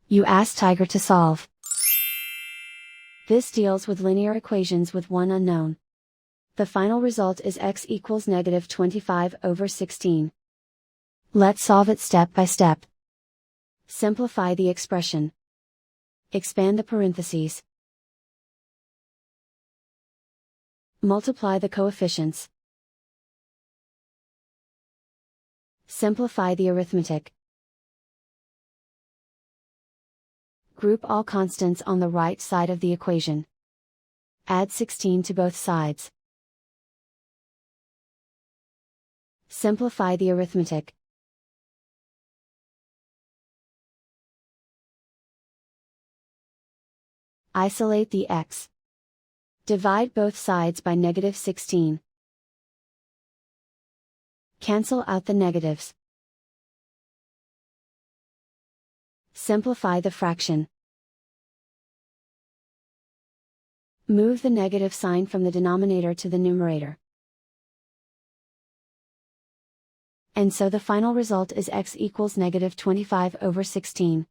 You ask Tiger to solve. This deals with linear equations with one unknown. The final result is x equals negative 25/16. Let's solve it step by step. Simplify the expression. Expand the parentheses. Multiply the coefficients. Simplify the arithmetic. Group all constants on the right side of the equation. Add 16 to both sides. Simplify the arithmetic. Isolate the x. Divide both sides by negative 16. Cancel out the negatives. Simplify the fraction. Move the negative sign from the denominator to the numerator. And so the final result is x equals negative 25/16.